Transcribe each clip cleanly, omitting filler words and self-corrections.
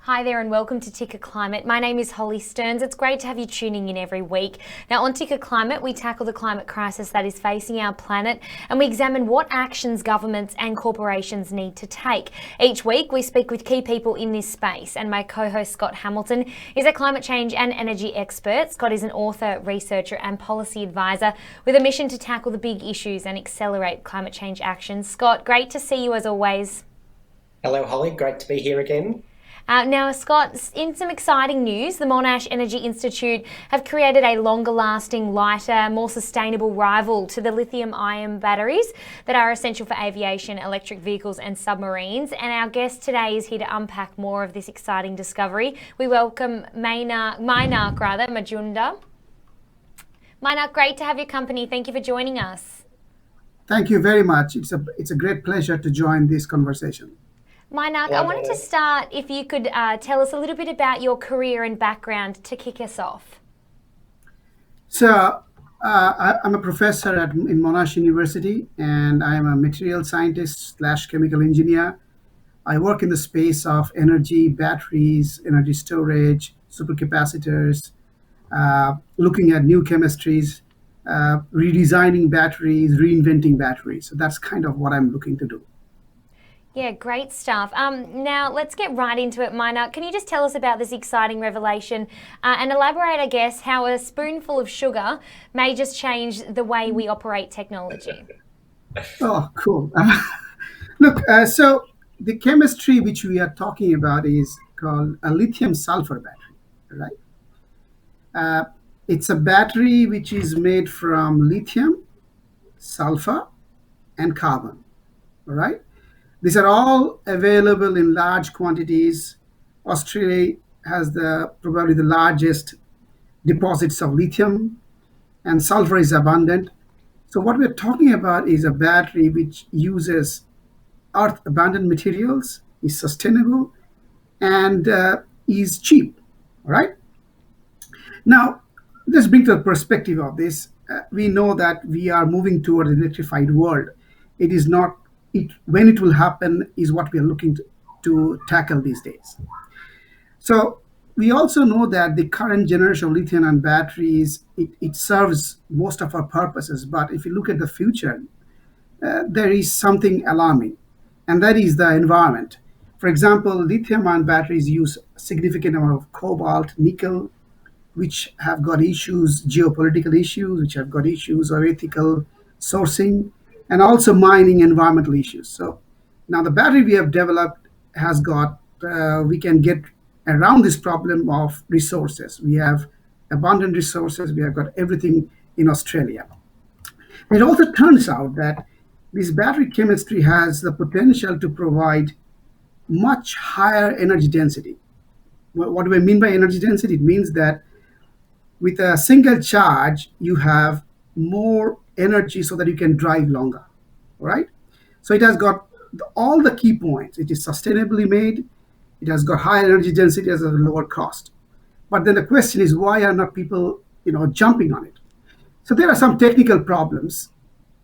Hi there and welcome to TICKER Climate. My name is Holly Stearns. It's great to have you tuning in every week. Now on TICKER Climate, we tackle the climate crisis that is facing our planet and we examine what actions governments and corporations need to take. Each week we speak with key people in this space, and my co-host Scott Hamilton is a climate change and energy expert. Scott is an author, researcher and policy advisor with a mission to tackle the big issues and accelerate climate change action. Scott, great to see you as always. Hello Holly, great to be here again. Now, Scott, in some exciting news, the Monash Energy Institute have created a longer-lasting, lighter, more sustainable rival to the lithium-ion batteries that are essential for aviation, electric vehicles and submarines. And our guest today is here to unpack more of this exciting discovery. We welcome Mainak Majumber. Mainak, great to have your company. Thank you for joining us. Thank you very much. It's a great pleasure to join this conversation. Mainak, I wanted to start, if you could tell us a little bit about your career and background to kick us off. So, I'm a professor in Monash University, and I'm a material scientist / chemical engineer. I work in the space of energy, batteries, energy storage, supercapacitors, looking at new chemistries, redesigning batteries, reinventing batteries. So that's kind of what I'm looking to do. Yeah, great stuff. Now, let's get right into it, Mainak. Can you just tell us about this exciting revelation and elaborate, I guess, how a spoonful of sugar may just change the way we operate technology? Oh, cool. Look, so the chemistry which we are talking about is called a lithium sulfur battery, right? It's a battery which is made from lithium, sulfur, and carbon, all right? These are all available in large quantities. Australia has probably the largest deposits of lithium, and sulfur is abundant. So what we're talking about is a battery which uses earth abundant materials, is sustainable, and is cheap. All right. Now, let's bring to the perspective of this. We know that we are moving toward an electrified world. It is not when it will happen is what we are looking to tackle these days. So we also know that the current generation of lithium-ion batteries, it serves most of our purposes. But if you look at the future, there is something alarming, and that is the environment. For example, lithium-ion batteries use a significant amount of cobalt, nickel, which have got issues, geopolitical issues, which have got issues of ethical sourcing, and also mining environmental issues. So now the battery we have developed has got, we can get around this problem of resources. We have abundant resources. We have got everything in Australia. It also turns out that this battery chemistry has the potential to provide much higher energy density. What do I mean by energy density? It means that with a single charge, you have more energy so that you can drive longer, all right? So it has got all the key points. It is sustainably made. It has got higher energy density as a lower cost. But then the question is, why are not people, jumping on it? So there are some technical problems.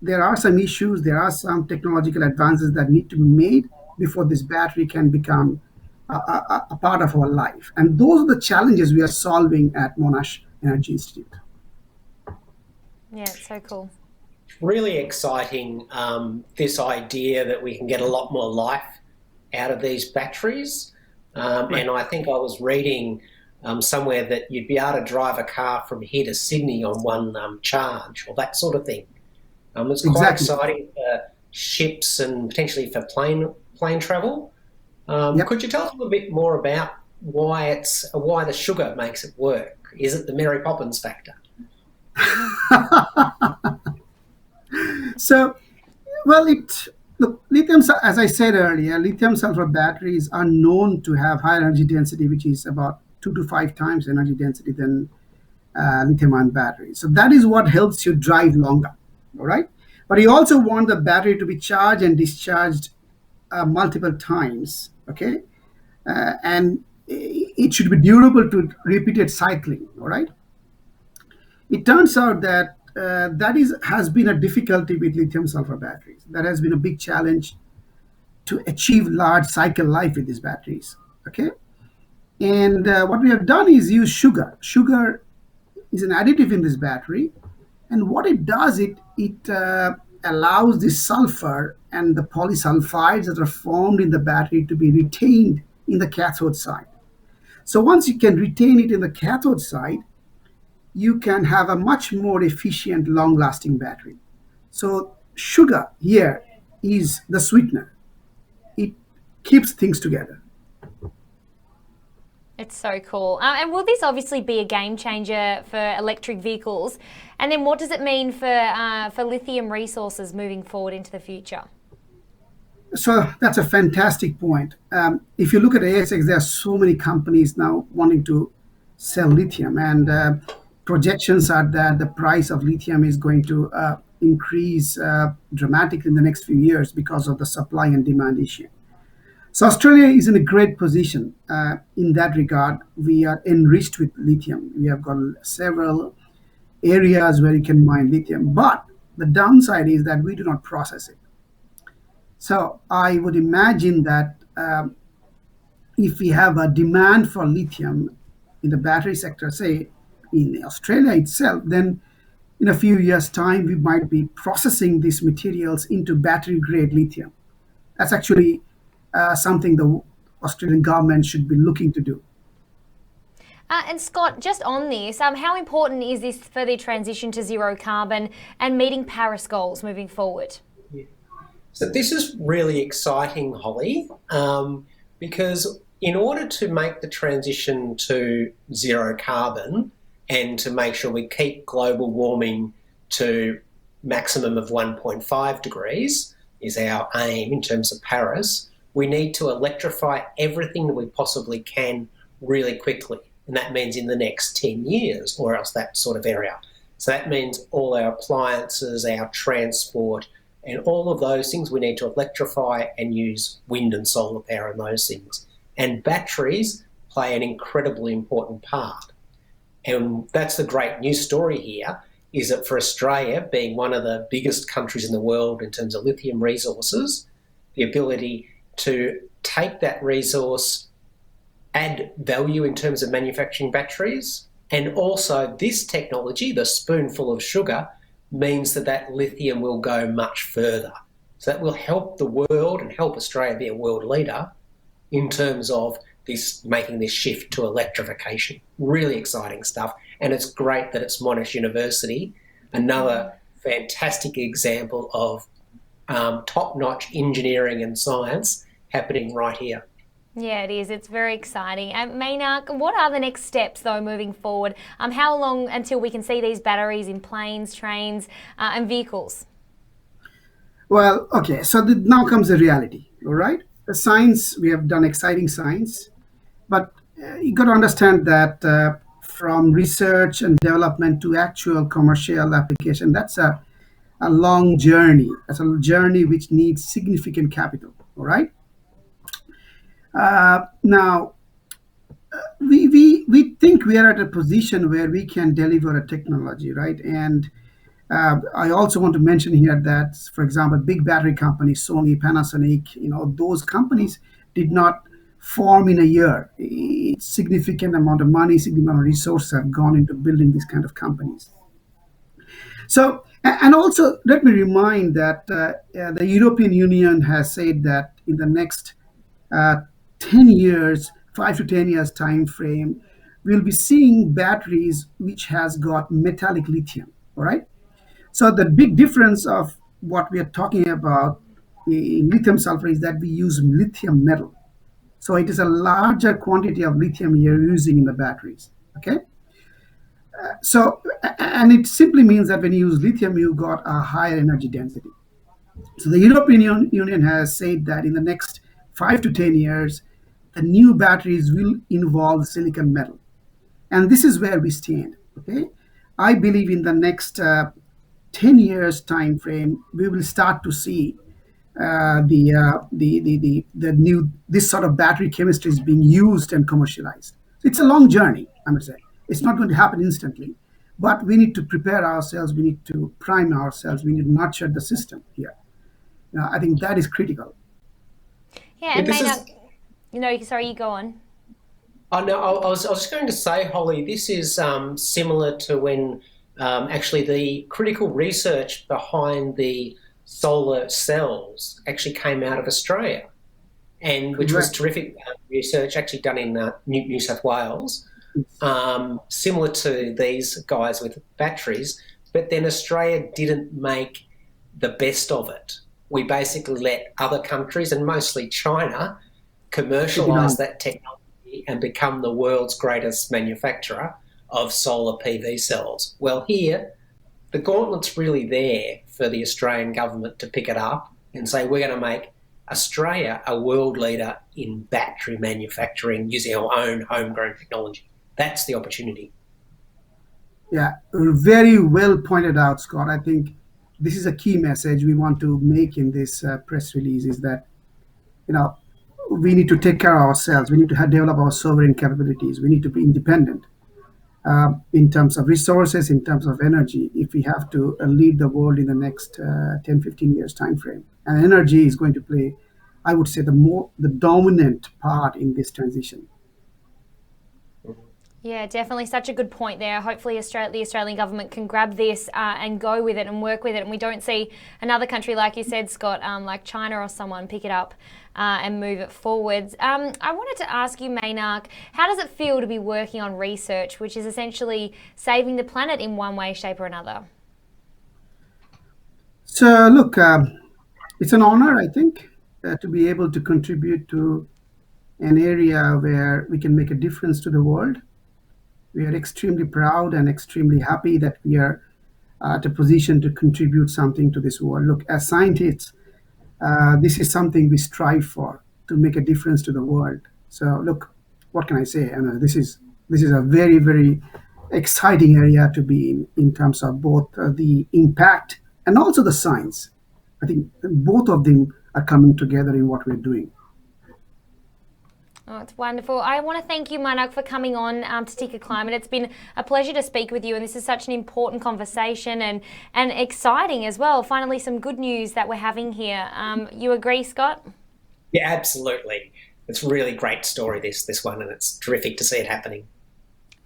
There are some issues. There are some technological advances that need to be made before this battery can become a part of our life. And those are the challenges we are solving at Monash Energy Institute. Yeah, it's so cool. Really exciting, this idea that we can get a lot more life out of these batteries. Right. And I think I was reading somewhere that you'd be able to drive a car from here to Sydney on one charge, or that sort of thing. It's quite exciting for ships and potentially for plane travel. Yep. Could you tell us a little bit more about why the sugar makes it work? Is it the Mary Poppins factor? So, well, lithium, as I said earlier, lithium sulfur batteries are known to have higher energy density, which is about 2 to 5 times energy density than lithium-ion batteries. So that is what helps you drive longer, all right? But you also want the battery to be charged and discharged multiple times, okay? And it should be durable to repeated cycling, all right? It turns out that has been a difficulty with lithium sulfur batteries. That has been a big challenge to achieve large cycle life with these batteries. Okay, And what we have done is use sugar. Sugar is an additive in this battery, and what it does, it allows the sulfur and the polysulfides that are formed in the battery to be retained in the cathode side. So once you can retain it in the cathode side, you can have a much more efficient, long-lasting battery. So sugar here is the sweetener. It keeps things together. It's so cool. And will this obviously be a game changer for electric vehicles? And then what does it mean for lithium resources moving forward into the future? So that's a fantastic point. If you look at ASX, there are so many companies now wanting to sell lithium, and projections are that the price of lithium is going to increase dramatically in the next few years because of the supply and demand issue. So Australia is in a great position in that regard. We are enriched with lithium. We have got several areas where you can mine lithium, but the downside is that we do not process it. So I would imagine that if we have a demand for lithium in the battery sector, say in Australia itself, then in a few years' time, we might be processing these materials into battery grade lithium. That's actually something the Australian government should be looking to do. And Scott, just on this, how important is this for the transition to zero carbon and meeting Paris goals moving forward? So this is really exciting, Holly, because in order to make the transition to zero carbon and to make sure we keep global warming to maximum of 1.5 degrees is our aim in terms of Paris, we need to electrify everything that we possibly can really quickly. And that means in the next 10 years or else that sort of area. So that means all our appliances, our transport, and all of those things we need to electrify and use wind and solar power and those things. And batteries play an incredibly important part. And that's the great news story here, is that for Australia, being one of the biggest countries in the world in terms of lithium resources, the ability to take that resource, add value in terms of manufacturing batteries, and also this technology, the spoonful of sugar, means that that lithium will go much further. So that will help the world and help Australia be a world leader in terms of this, making this shift to electrification. Really exciting stuff. And it's great that it's Monash University, another fantastic example of top-notch engineering and science happening right here. Yeah, it is. It's very exciting. Mainak, what are the next steps, though, moving forward? How long until we can see these batteries in planes, trains, and vehicles? Well, okay, so now comes the reality, all right? The science, we have done exciting science, but you got to understand that from research and development to actual commercial application, that's a long journey. That's a journey which needs significant capital, all right? Now, we think we are at a position where we can deliver a technology, right? And I also want to mention here that, for example, big battery companies, Sony, Panasonic, those companies did not form in a year. A significant amount of money, significant amount of resources have gone into building these kind of companies. So, and also let me remind that the European Union has said that in the next 10 years, 5 to 10 years time frame, we'll be seeing batteries which has got metallic lithium, all right? So the big difference of what we are talking about in lithium sulfur is that we use lithium metal. So it is a larger quantity of lithium you're using in the batteries, okay? And it simply means that when you use lithium, you got a higher energy density. So the European Union has said that in the next 5 to 10 years, the new batteries will involve silicon metal. And this is where we stand, okay? I believe in the next 10 years time frame, we will start to see this sort of battery chemistry is being used and commercialized. So it's a long journey, I must say. It's not going to happen instantly, but we need to prepare ourselves. We need to prime ourselves. We need to nurture the system here. I think that is critical. Yeah, and Mainak, sorry, you go on. Oh, no, I was just going to say, Holly, this is similar to when actually the critical research behind the solar cells actually came out of Australia, and which was Correct. terrific research actually done in New South Wales, similar to these guys with batteries. But then Australia didn't make the best of it. We basically let other countries, and mostly China, Take it commercialise on. that technology and become the world's greatest manufacturer of solar PV cells. Well, here, the gauntlet's really there for the Australian government to pick it up and say, we're going to make Australia a world leader in battery manufacturing using our own homegrown technology. That's the opportunity. Yeah, very well pointed out, Scott. I think this is a key message we want to make in this press release is that, you know, we need to take care of ourselves. We need to develop our sovereign capabilities. We need to be independent in terms of resources, in terms of energy, if we have to lead the world in the next 10, 15 years time frame. And energy is going to play, I would say, the dominant part in this transition. Yeah, definitely such a good point there. Hopefully the Australian government can grab this and go with it and work with it, and we don't see another country, like you said, Scott, like China or someone, pick it up and move it forwards. I wanted to ask you, Mainak, how does it feel to be working on research which is essentially saving the planet in one way, shape or another? So, look, it's an honor, I think, to be able to contribute to an area where we can make a difference to the world. We are extremely proud and extremely happy that we are at a position to contribute something to this world. Look, as scientists, this is something we strive for to make a difference to the world. So, look, what can I say? This is a very very exciting area to be in terms of both the impact and also the science. I think both of them are coming together in what we're doing. Oh, it's wonderful. I want to thank you, Mainak, for coming on to TICKER Climate. It's been a pleasure to speak with you, and this is such an important conversation and exciting as well. Finally, some good news that we're having here. You agree, Scott? Yeah, absolutely. It's a really great story, this one, and it's terrific to see it happening.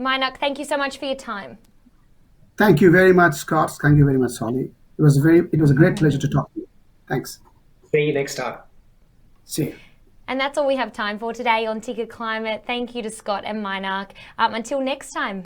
Mainak, thank you so much for your time. Thank you very much, Scott. Thank you very much, Holly. It was a great pleasure to talk to you. Thanks. See you next time. See you. And that's all we have time for today on TICKER Climate. Thank you to Scott and Mainak. Until next time.